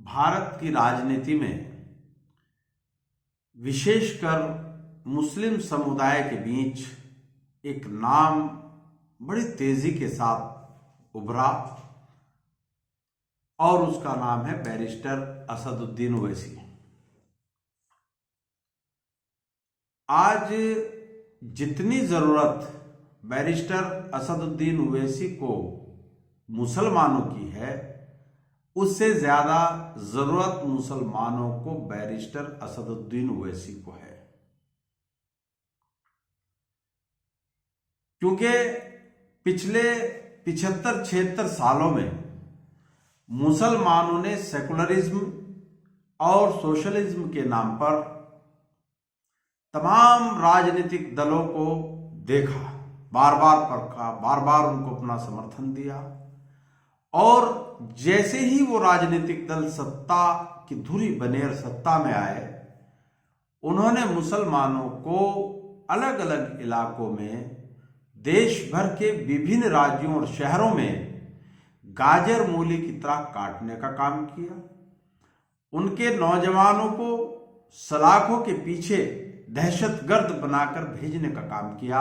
भारत की राजनीति में विशेषकर मुस्लिम समुदाय के बीच एक नाम बड़ी तेजी के साथ उभरा और उसका नाम है बैरिस्टर असदुद्दीन ओवैसी। आज जितनी जरूरत बैरिस्टर असदुद्दीन ओवैसी को मुसलमानों की है, उससे ज्यादा जरूरत मुसलमानों को बैरिस्टर असदुद्दीन ओवैसी को है। क्योंकि पिछले 75-76 सालों में मुसलमानों ने सेकुलरिज्म और सोशलिज्म के नाम पर तमाम राजनीतिक दलों को देखा, बार बार परखा, बार बार उनको अपना समर्थन दिया और जैसे ही वो राजनीतिक दल सत्ता की धुरी बने और सत्ता में आए, उन्होंने मुसलमानों को अलग अलग इलाकों में देश भर के विभिन्न राज्यों और शहरों में गाजर मूली की तरह काटने का काम किया। उनके नौजवानों को सलाखों के पीछे दहशतगर्द बनाकर भेजने का काम किया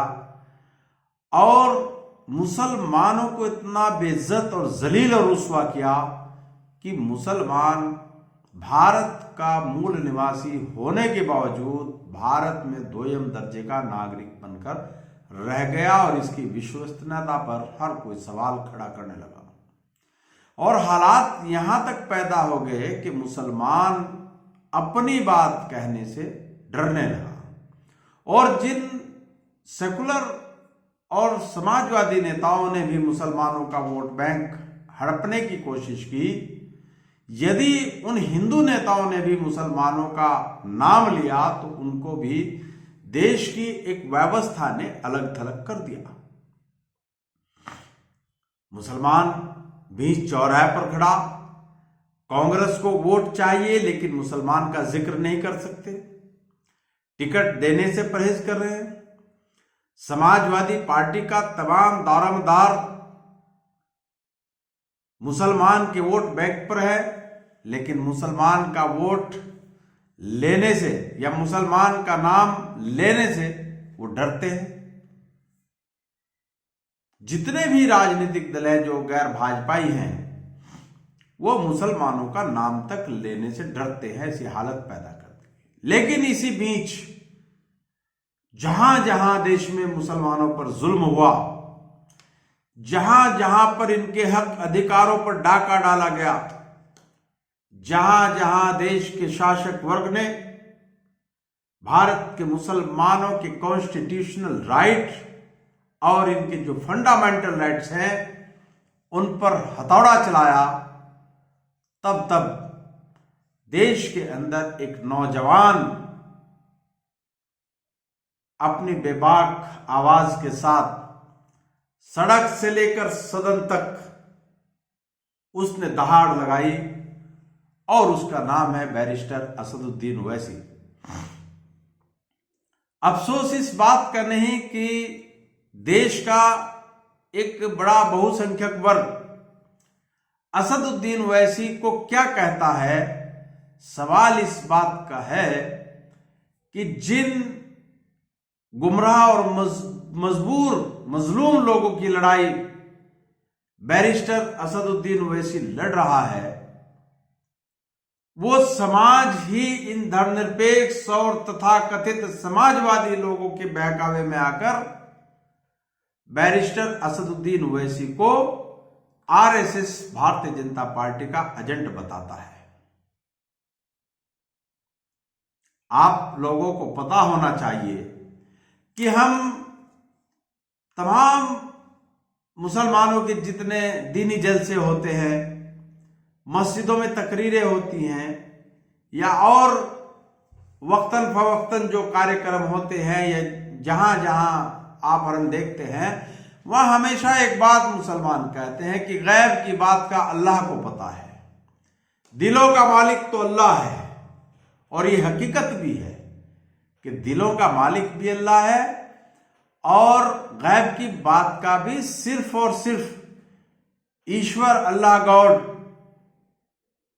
और मुसलमानों को इतना बेइज्जत और जलील और रुस्वा किया कि मुसलमान भारत का मूल निवासी होने के बावजूद भारत में दोयम दर्जे का नागरिक बनकर रह गया और इसकी विश्वसनीयता पर हर कोई सवाल खड़ा करने लगा। और हालात यहां तक पैदा हो गए कि मुसलमान अपनी बात कहने से डरने लगा और जिन सेकुलर और समाजवादी नेताओं ने भी मुसलमानों का वोट बैंक हड़पने की कोशिश की, यदि उन हिंदू नेताओं ने भी मुसलमानों का नाम लिया तो उनको भी देश की एक व्यवस्था ने अलग थलग कर दिया। मुसलमान बीच चौराहे पर खड़ा कांग्रेस को वोट चाहिए लेकिन मुसलमान का जिक्र नहीं कर सकते, टिकट देने से परहेज कर रहे हैं। समाजवादी पार्टी का तमाम दारोमदार मुसलमान के वोट बैंक पर है, लेकिन मुसलमान का वोट लेने से या मुसलमान का नाम लेने से वो डरते हैं। जितने भी राजनीतिक दल हैं जो गैर भाजपाई हैं, वो मुसलमानों का नाम तक लेने से डरते हैं, ऐसी हालत पैदा करते हैं। लेकिन इसी बीच जहां जहां देश में मुसलमानों पर जुल्म हुआ, जहां जहां पर इनके हक अधिकारों पर डाका डाला गया, जहां जहां देश के शासक वर्ग ने भारत के मुसलमानों के कॉन्स्टिट्यूशनल राइट और इनके जो फंडामेंटल राइट्स हैं उन पर हथौड़ा चलाया, तब तब देश के अंदर एक नौजवान अपनी बेबाक आवाज के साथ सड़क से लेकर सदन तक उसने दहाड़ लगाई और उसका नाम है बैरिस्टर असदुद्दीन ओवैसी। अफसोस इस बात का नहीं कि देश का एक बड़ा बहुसंख्यक वर्ग असदुद्दीन ओवैसी को क्या कहता है। सवाल इस बात का है कि जिन गुमराह और मजलूम लोगों की लड़ाई बैरिस्टर असदुद्दीन ओवैसी लड़ रहा है, वो समाज ही इन धर्मनिरपेक्ष और तथाकथित समाजवादी लोगों के बहकावे में आकर बैरिस्टर असदुद्दीन ओवैसी को आरएसएस भारतीय जनता पार्टी का एजेंट बताता है। आप लोगों को पता होना चाहिए कि हम तमाम मुसलमानों के जितने दीनी जलसे होते हैं, मस्जिदों में तकरीरें होती हैं या और वक्तन फवक्तन जो कार्यक्रम होते हैं या जहां जहां आप और हम देखते हैं, वहां हमेशा एक बात मुसलमान कहते हैं कि गैब की बात का अल्लाह को पता है, दिलों का मालिक तो अल्लाह है। और ये हकीकत भी है कि दिलों का मालिक भी अल्लाह है और गैब की बात का भी सिर्फ और सिर्फ ईश्वर अल्लाह गॉड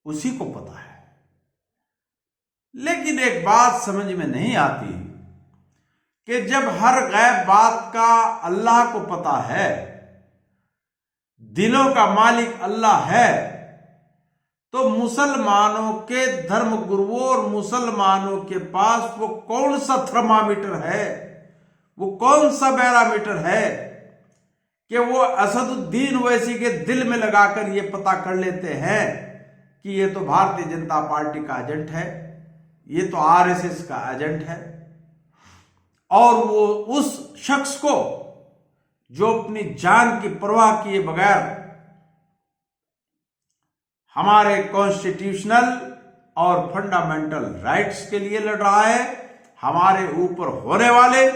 उसी को पता है। लेकिन एक बात समझ में नहीं आती कि जब हर गैब बात का अल्लाह को पता है, दिलों का मालिक अल्लाह है, तो मुसलमानों के धर्म गुरुओं और मुसलमानों के पास वो कौन सा थर्मामीटर है, वो कौन सा बैरामीटर है कि वो असदुद्दीन ओवैसी के दिल में लगाकर ये पता कर लेते हैं कि ये तो भारतीय जनता पार्टी का एजेंट है, ये तो आरएसएस का एजेंट है। और वो उस शख्स को जो अपनी जान की परवाह किए बगैर हमारे कॉन्स्टिट्यूशनल और फंडामेंटल राइट्स के लिए लड़ रहा है, हमारे ऊपर होने वाले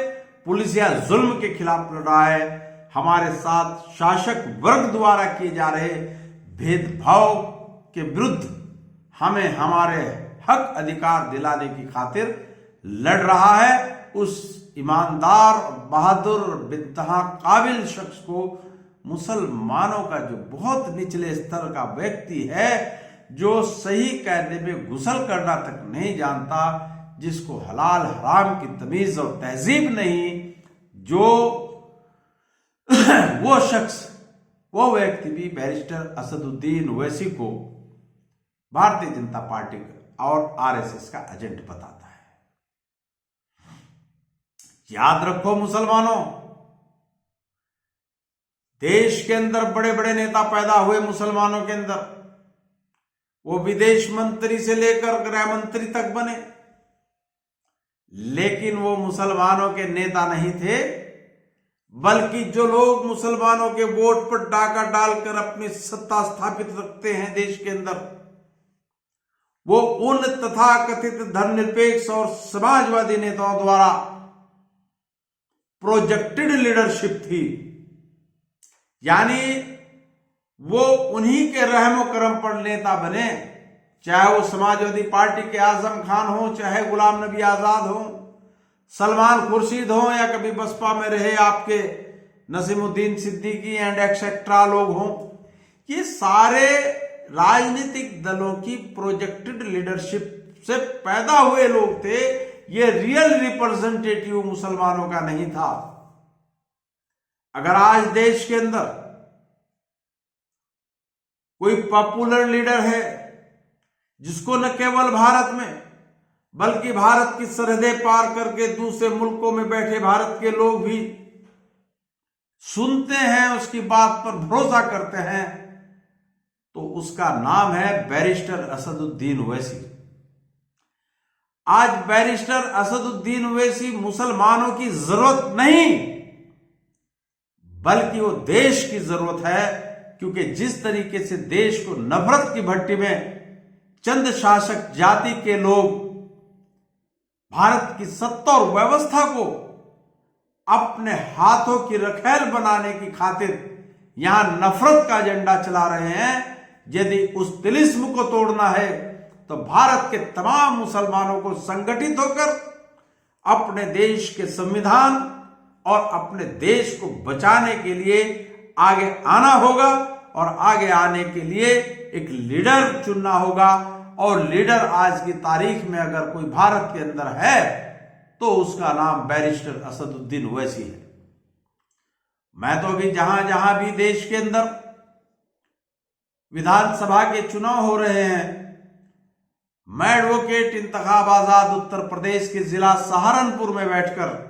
पुलिसिया जुल्म के खिलाफ लड़ रहा है, हमारे साथ शासक वर्ग द्वारा किए जा रहे भेदभाव के विरुद्ध हमें हमारे हक अधिकार दिलाने की खातिर लड़ रहा है, उस ईमानदार, बहादुर, बेइंतहा काबिल शख्स को मुसलमानों का जो बहुत निचले स्तर का व्यक्ति है, जो सही कहने में गुसल करना तक नहीं जानता, जिसको हलाल हराम की तमीज और तहजीब नहीं, जो वो शख्स, वो व्यक्ति भी बैरिस्टर असदुद्दीन ओवैसी को भारतीय जनता पार्टी और आरएसएस का एजेंट बताता है। याद रखो मुसलमानों, देश के अंदर बड़े बड़े नेता पैदा हुए मुसलमानों के अंदर, वो विदेश मंत्री से लेकर गृह मंत्री तक बने, लेकिन वो मुसलमानों के नेता नहीं थे, बल्कि जो लोग मुसलमानों के वोट पर डाका डालकर अपनी सत्ता स्थापित रखते हैं देश के अंदर, वो उन तथाकथित धर्मनिरपेक्ष और समाजवादी नेताओं द्वारा प्रोजेक्टेड लीडरशिप थी। यानी वो उन्हीं के रहमो करम पर नेता बने, चाहे वो समाजवादी पार्टी के आजम खान हो, चाहे गुलाम नबी आजाद हो, सलमान खुर्शीद हो, या कभी बसपा में रहे आपके नसीमुद्दीन सिद्दीकी एंड एक्सेट्रा लोग हों। ये सारे राजनीतिक दलों की प्रोजेक्टेड लीडरशिप से पैदा हुए लोग थे, ये रियल रिप्रेजेंटेटिव मुसलमानों का नहीं था। अगर आज देश के अंदर कोई पॉपुलर लीडर है जिसको न केवल भारत में बल्कि भारत की सरहदें पार करके दूसरे मुल्कों में बैठे भारत के लोग भी सुनते हैं, उसकी बात पर भरोसा करते हैं, तो उसका नाम है बैरिस्टर असदुद्दीन ओवैसी। आज बैरिस्टर असदुद्दीन ओवैसी मुसलमानों की जरूरत नहीं, बल्कि वो देश की जरूरत है, क्योंकि जिस तरीके से देश को नफरत की भट्टी में चंद शासक जाति के लोग भारत की सत्ता और व्यवस्था को अपने हाथों की रखेल बनाने की खातिर यहां नफरत का एजेंडा चला रहे हैं, यदि उस तिलिस्म को तोड़ना है तो भारत के तमाम मुसलमानों को संगठित होकर अपने देश के संविधान और अपने देश को बचाने के लिए आगे आना होगा, और आगे आने के लिए एक लीडर चुनना होगा। और लीडर आज की तारीख में अगर कोई भारत के अंदर है तो उसका नाम बैरिस्टर असदुद्दीन ओवैसी है। मैं तो अभी जहां जहां भी देश के अंदर विधानसभा के चुनाव हो रहे हैं, मैं एडवोकेट इंतखाब आजाद उत्तर प्रदेश के जिला सहारनपुर में बैठकर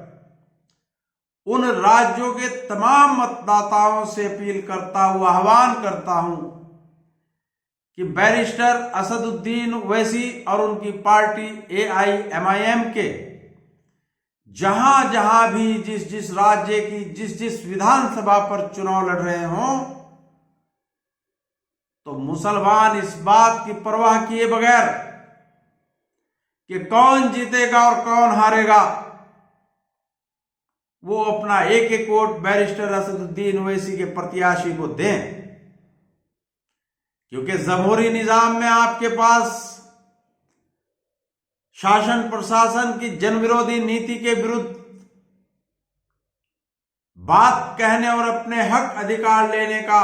उन राज्यों के तमाम मतदाताओं से अपील करता हूं, आह्वान करता हूं कि बैरिस्टर असदुद्दीन ओवैसी और उनकी पार्टी AIMIM के जहां जहां भी जिस जिस राज्य की जिस जिस विधानसभा पर चुनाव लड़ रहे हों, तो मुसलमान इस बात की परवाह किए बगैर कि कौन जीतेगा और कौन हारेगा, वो अपना एक एक वोट बैरिस्टर असदुद्दीन ओवैसी के प्रत्याशी को दें। क्योंकि जमहूरी निजाम में आपके पास शासन प्रशासन की जनविरोधी नीति के विरुद्ध बात कहने और अपने हक अधिकार लेने का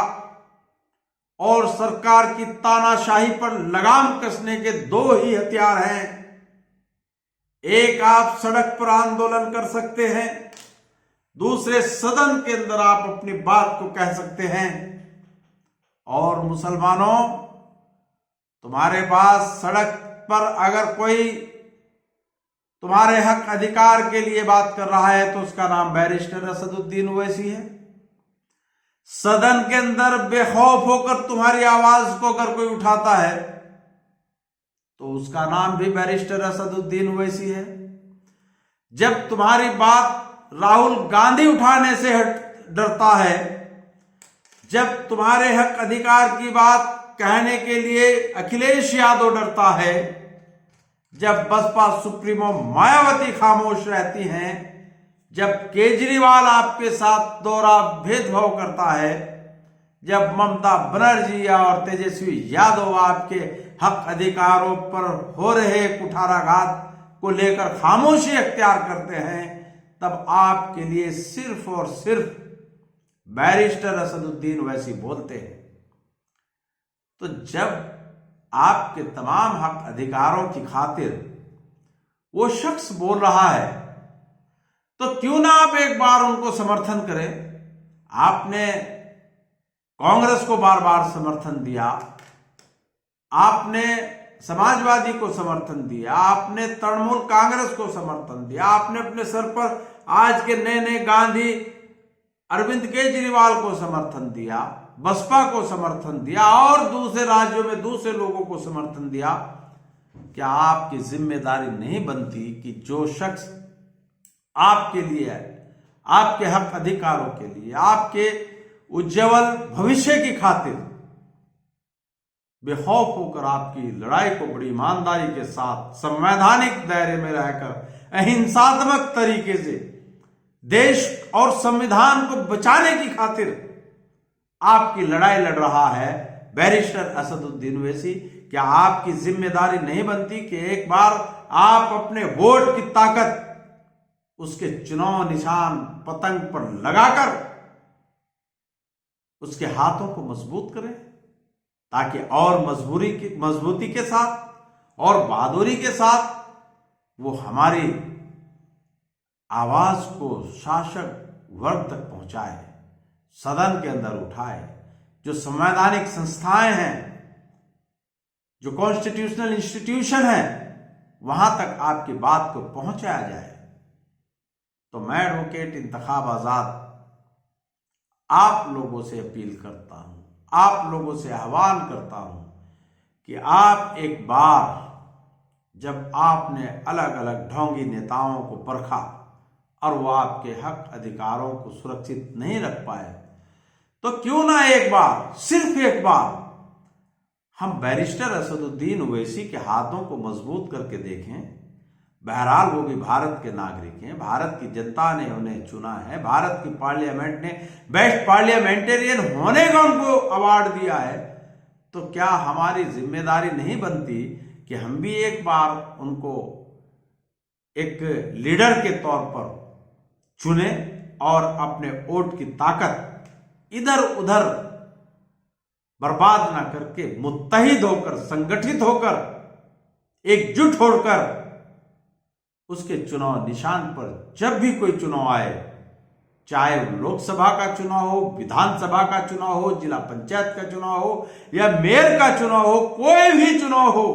और सरकार की तानाशाही पर लगाम कसने के दो ही हथियार हैं। एक, आप सड़क पर आंदोलन कर सकते हैं, दूसरे सदन के अंदर आप अपनी बात को कह सकते हैं। और मुसलमानों, तुम्हारे पास सड़क पर अगर कोई तुम्हारे हक अधिकार के लिए बात कर रहा है तो उसका नाम बैरिस्टर असदुद्दीन ओवैसी है। सदन के अंदर बेखौफ होकर तुम्हारी आवाज को अगर कोई उठाता है तो उसका नाम भी बैरिस्टर असदुद्दीन ओवैसी है। जब तुम्हारी बात राहुल गांधी उठाने से डरता है, जब तुम्हारे हक अधिकार की बात कहने के लिए अखिलेश यादव डरता है, जब बसपा सुप्रीमो मायावती खामोश रहती हैं, जब केजरीवाल आपके साथ दोहरा भेदभाव करता है, जब ममता बनर्जी और तेजस्वी यादव आपके हक अधिकारों पर हो रहे कुठाराघात को लेकर खामोशी अख्तियार करते हैं, तब आपके लिए सिर्फ और सिर्फ बैरिस्टर असदुद्दीन ओवैसी बोलते हैं। तो जब आपके तमाम हक अधिकारों की खातिर वो शख्स बोल रहा है तो क्यों ना आप एक बार उनको समर्थन करें। आपने कांग्रेस को बार बार समर्थन दिया, आपने समाजवादी को समर्थन दिया, आपने तृणमूल कांग्रेस को समर्थन दिया, आपने अपने सर पर आज के नए नए गांधी अरविंद केजरीवाल को समर्थन दिया, बसपा को समर्थन दिया और दूसरे राज्यों में दूसरे लोगों को समर्थन दिया। क्या आपकी जिम्मेदारी नहीं बनती कि जो शख्स आपके लिए है, आपके हक अधिकारों के लिए, आपके उज्जवल भविष्य की खातिर बेखौफ होकर आपकी लड़ाई को बड़ी ईमानदारी के साथ संवैधानिक दायरे में रहकर अहिंसात्मक तरीके से देश और संविधान को बचाने की खातिर आपकी लड़ाई लड़ रहा है बैरिस्टर असदुद्दीन ओवैसी, क्या आपकी जिम्मेदारी नहीं बनती कि एक बार आप अपने वोट की ताकत उसके चुनाव निशान पतंग पर लगाकर उसके हाथों को मजबूत करें, ताकि और मजबूती के साथ और बहादुरी के साथ वो हमारी आवाज को शासक वर्ग तक पहुंचाए, सदन के अंदर उठाए। जो संवैधानिक संस्थाएं हैं, जो कॉन्स्टिट्यूशनल इंस्टीट्यूशन है, वहां तक आपकी बात को पहुंचाया जाए। तो मैं एडवोकेट इंतखाब आजाद आप लोगों से अपील करता हूं, आप लोगों से आह्वान करता हूं कि आप एक बार जब आपने अलग अलग ढोंगी नेताओं को परखा और वो आपके हक अधिकारों को सुरक्षित नहीं रख पाए, तो क्यों ना एक बार, सिर्फ एक बार, हम बैरिस्टर असदुद्दीन ओवैसी के हाथों को मजबूत करके देखें। बहरहाल वो भी भारत के नागरिक हैं, भारत की जनता ने उन्हें चुना है, भारत की पार्लियामेंट ने बेस्ट पार्लियामेंटेरियन होने का उनको अवार्ड दिया है। तो क्या हमारी जिम्मेदारी नहीं बनती कि हम भी एक बार उनको एक लीडर के तौर पर चुने और अपने वोट की ताकत इधर उधर बर्बाद ना करके मुत्तहिद होकर, संगठित होकर, एकजुट होकर उसके चुनाव निशान पर जब भी कोई चुनाव आए, चाहे वो लोकसभा का चुनाव हो, विधानसभा का चुनाव हो, जिला पंचायत का चुनाव हो या मेयर का चुनाव हो, कोई भी चुनाव हो,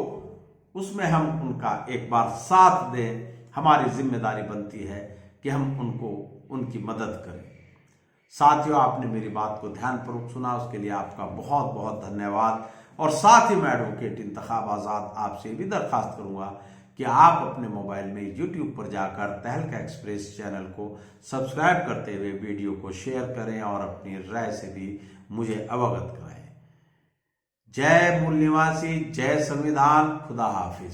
उसमें हम उनका एक बार साथ दें। हमारी जिम्मेदारी बनती है कि हम उनकी मदद करें। साथियों, आपने मेरी बात को ध्यानपूर्वक सुना, उसके लिए आपका बहुत बहुत धन्यवाद। और साथ ही मैं एडवोकेट इंतखाब आजाद आपसे भी दरखास्त करूंगा कि आप अपने मोबाइल में YouTube पर जाकर तहलका एक्सप्रेस चैनल को सब्सक्राइब करते हुए वीडियो को शेयर करें और अपनी राय से भी मुझे अवगत कराएं। जय मूल निवासी, जय संविधान, खुदा हाफिज।